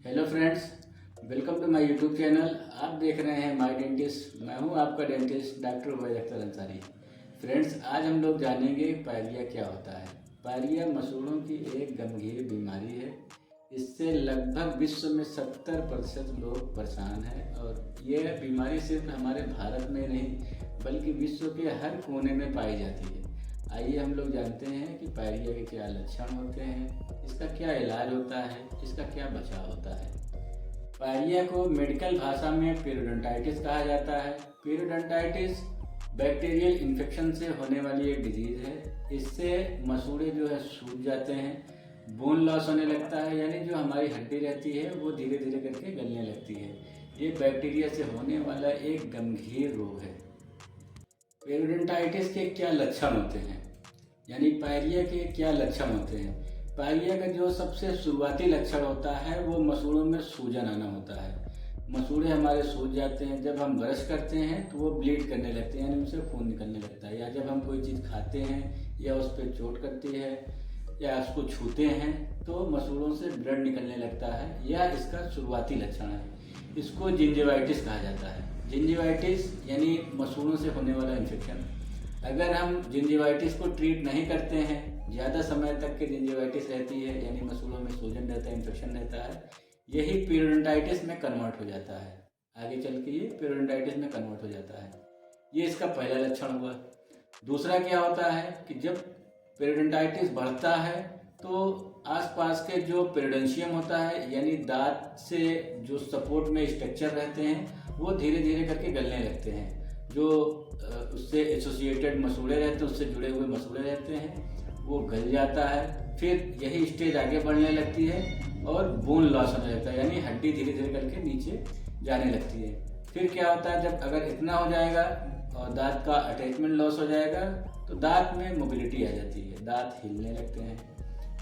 Hello friends, welcome to my YouTube channel. आप देख रहे हैं माय डेंटिस्ट। मैं हूं आपका dentist doctor Ubaid Akhtar Ansari. Friends, आज हम लोग जानेंगे पायरिया क्या होता है। पायरिया मसूड़ों की एक गंभीर बीमारी है। इससे लगभग विश्व में 70% लोग परेशान हैं और यह बीमारी सिर्फ हमारे भारत में नहीं बल्कि विश्व के हर कोने में पाई जाती है। आइए हम लोग जानते हैं कि पायरिया के क्या लक्षण होते हैं, इसका क्या इलाज होता है, इसका क्या बचाव होता है। पायरिया को मेडिकल भाषा में पेरियोडोंटाइटिस कहा जाता है। पेरियोडोंटाइटिस बैक्टीरियल इन्फेक्शन से होने वाली एक डिजीज़ है। इससे मसूड़े जो है सूज जाते हैं, बोन लॉस होने लगता है, यानी जो हमारी हड्डी रहती है वो धीरे धीरे करके गलने लगती है। ये बैक्टीरिया से होने वाला एक गंभीर रोग है। पेरियोडोंटाइटिस के क्या लक्षण होते हैं, यानी पायरिया के क्या लक्षण होते हैं। पायरिया का जो सबसे शुरुआती लक्षण होता है वो मसूड़ों में सूजन आना होता है। मसूड़े हमारे सूज जाते हैं। जब हम ब्रश करते हैं तो वो ब्लीड करने लगते हैं, यानी उनसे खून निकलने लगता है। या जब हम कोई चीज़ खाते हैं या उस पर चोट करती है या उसको छूते हैं तो मसूड़ों से ब्लड निकलने लगता है। यह इसका शुरुआती लक्षण है। इसको जिंजिवाइटिस कहा जाता है। जिंजिवाइटिस यानी मसूड़ों से होने वाला इन्फेक्शन। अगर हम जिंजिवाइटिस को ट्रीट नहीं करते हैं, ज़्यादा समय तक के जिंजिवाइटिस रहती है, यानी मसूड़ों में सूजन रहता है, इन्फेक्शन रहता है, यही पेरियोडोंटाइटिस में कन्वर्ट हो जाता है। आगे चल के ये पेरियोडोंटाइटिस में कन्वर्ट हो जाता है। ये इसका पहला लक्षण हुआ। दूसरा क्या होता है कि जब पेरियोडोंटाइटिस बढ़ता है तो आसपास के जो पेरियोडोंशियम होता है, यानी दांत से जो सपोर्ट में स्ट्रक्चर रहते हैं, वो धीरे धीरे करके गलने लगते हैं। जो उससे एसोसिएटेड मसूड़े रहते हैं, उससे जुड़े हुए मसूड़े रहते हैं, वो गल जाता है। फिर यही स्टेज आगे बढ़ने लगती है और बोन लॉस होने लगता है, यानी हड्डी धीरे धीरे करके नीचे जाने लगती है। फिर क्या होता है, जब अगर इतना हो जाएगा और दांत का अटैचमेंट लॉस हो जाएगा तो दांत में मोबिलिटी आ जाती है, दांत हिलने लगते हैं।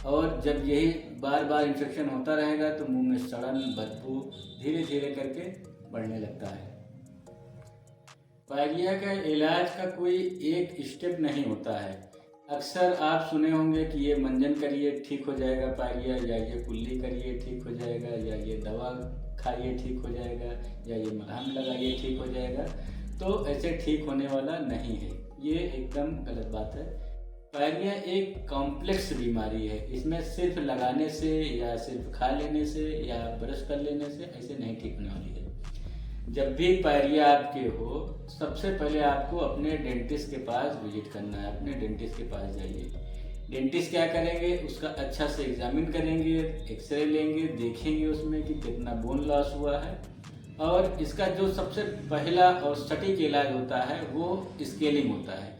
और जब यही बार बार इन्फेक्शन होता रहेगा तो मुंह में सड़न, बदबू धीरे धीरे करके बढ़ने लगता है। पायरिया का इलाज का कोई एक स्टेप नहीं होता है। अक्सर आप सुने होंगे कि ये मंजन करिए ठीक हो जाएगा पायरिया, या ये कुल्ली करिए ठीक हो जाएगा, या ये दवा खाइए ठीक हो जाएगा, या ये मलहम लगाइए ठीक हो जाएगा। तो ऐसे ठीक होने वाला नहीं है, ये एकदम गलत बात है। पायरिया एक कॉम्प्लेक्स बीमारी है। इसमें सिर्फ लगाने से या सिर्फ खा लेने से या ब्रश कर लेने से ऐसे नहीं ठीक होने वाली है। जब भी पायरिया आपके हो, सबसे पहले आपको अपने डेंटिस्ट के पास विजिट करना है। अपने डेंटिस्ट के पास जाइए। डेंटिस्ट क्या करेंगे, उसका अच्छा से एग्जामिन करेंगे, एक्सरे लेंगे, देखेंगे उसमें कि कितना बोन लॉस हुआ है। और इसका जो सबसे पहला और सटीक इलाज होता है वो स्केलिंग होता है।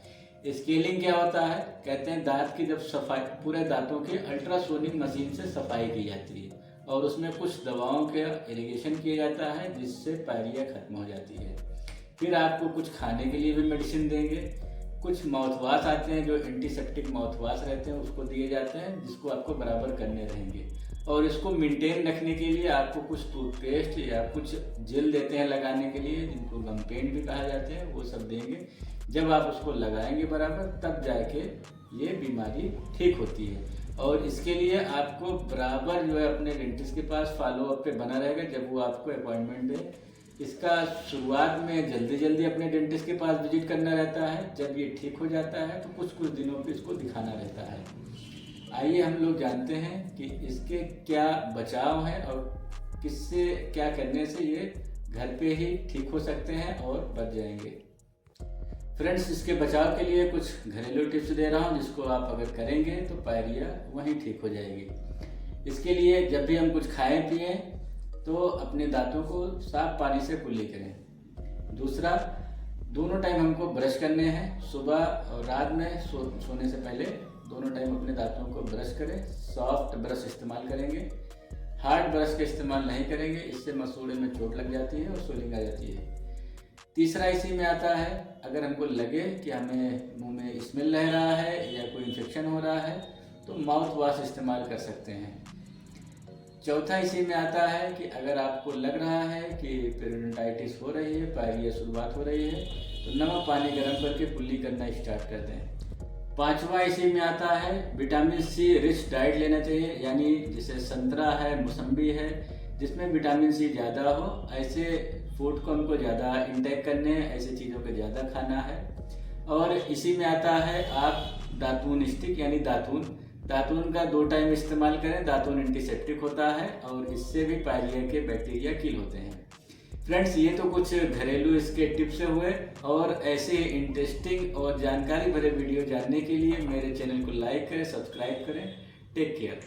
स्केलिंग क्या होता है, कहते हैं दांत की जब सफाई, पूरे दांतों की अल्ट्रासोनिक मशीन से सफाई की जाती है और उसमें कुछ दवाओं का इरिगेशन किया जाता है जिससे पायरिया खत्म हो जाती है। फिर आपको कुछ खाने के लिए भी मेडिसिन देंगे। कुछ माउथ वाश आते हैं जो एंटीसेप्टिक माउथ वाश रहते हैं, उसको दिए जाते हैं, जिसको आपको बराबर करने रहेंगे। और इसको मेंटेन रखने के लिए आपको कुछ टूथपेस्ट या कुछ जेल देते हैं लगाने के लिए, जिनको गम पेंट भी कहा जाते हैं, वो सब देंगे। जब आप उसको लगाएंगे बराबर, तब जाके ये बीमारी ठीक होती है। और इसके लिए आपको बराबर जो है अपने डेंटिस्ट के पास फॉलो अप पे बना रहेगा जब वो आपको अपॉइंटमेंट दे। इसका शुरुआत में जल्दी जल्दी अपने डेंटिस्ट के पास विजिट करना रहता है। जब ये ठीक हो जाता है तो कुछ कुछ दिनों पे इसको दिखाना रहता है। आइए हम लोग जानते हैं कि इसके क्या बचाव है और किससे क्या करने से ये घर पे ही ठीक हो सकते हैं और बच जाएंगे। फ्रेंड्स, इसके बचाव के लिए कुछ घरेलू टिप्स दे रहा हूँ, जिसको आप अगर करेंगे तो पायरिया वहीं ठीक हो जाएगी। इसके लिए जब भी हम कुछ खाएं पिएं तो अपने दांतों को साफ पानी से कुल्ली करें। दूसरा, दोनों टाइम हमको ब्रश करने हैं, सुबह और रात में सोने से पहले दोनों टाइम अपने दांतों को ब्रश करें। सॉफ्ट ब्रश इस्तेमाल करेंगे, हार्ड ब्रश का इस्तेमाल नहीं करेंगे, इससे मसूड़े में चोट लग जाती है और स्वेलिंग आ जाती है। तीसरा इसी में आता है, अगर हमको लगे कि हमें मुंह में स्मेल रह रहा है या कोई इन्फेक्शन हो रहा है तो माउथ वॉश इस्तेमाल कर सकते हैं। चौथा इसी में आता है कि अगर आपको लग रहा है कि पेरियोडोंटाइटिस हो रही है, पायरिया शुरुआत हो रही है, तो नमक पानी गर्म करके कुल्ली करना स्टार्ट कर दें। पांचवा इसी में आता है, विटामिन सी रिच डाइट लेना चाहिए, यानी जैसे संतरा है, मौसम्बी है, जिसमें विटामिन सी ज़्यादा हो। ऐसे फूड को हमको ज़्यादा इंटेक करने हैं, ऐसी चीज़ों को ज़्यादा खाना है। और इसी में आता है आप दातून स्टिक यानी दातून का 2 टाइम इस्तेमाल करें। दातून एंटीसेप्टिक होता है और इससे भी पायरिया के बैक्टीरिया किल होते हैं। फ्रेंड्स, ये तो कुछ घरेलू इसके टिप्स हुए, और ऐसे इंटरेस्टिंग और जानकारी भरे वीडियो जानने के लिए मेरे चैनल को लाइक करें, सब्सक्राइब करें। Take care.